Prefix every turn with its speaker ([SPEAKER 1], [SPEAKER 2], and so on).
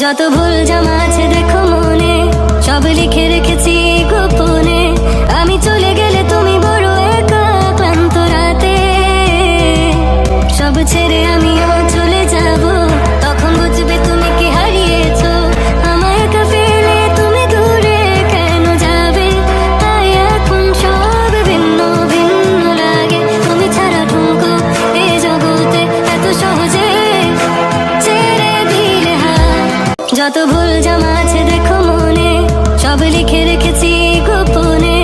[SPEAKER 1] যত ভুল জমা আছে দেখো মনে, সব লিখে রেখেছি গোপনে। আমি চলে গেলে তুমি বড় একা ক্লান্ত রাতে, সব ছেড়ে আমিও চলে যাব, তখন বুঝবে তুমি কি হারিয়েছো। আমায় একা ফেলে তুমি দূরে কেন যাবে, তাই এখন সব ভিন্ন ভিন্ন লাগে। তুমি ছাড়া ঠুমকো এ জগতে এত সহজে ছেড়ে দিলে হাত। যত ভুল জমা আছে দেখো মনে, সব লিখে রেখেছি গোপনে।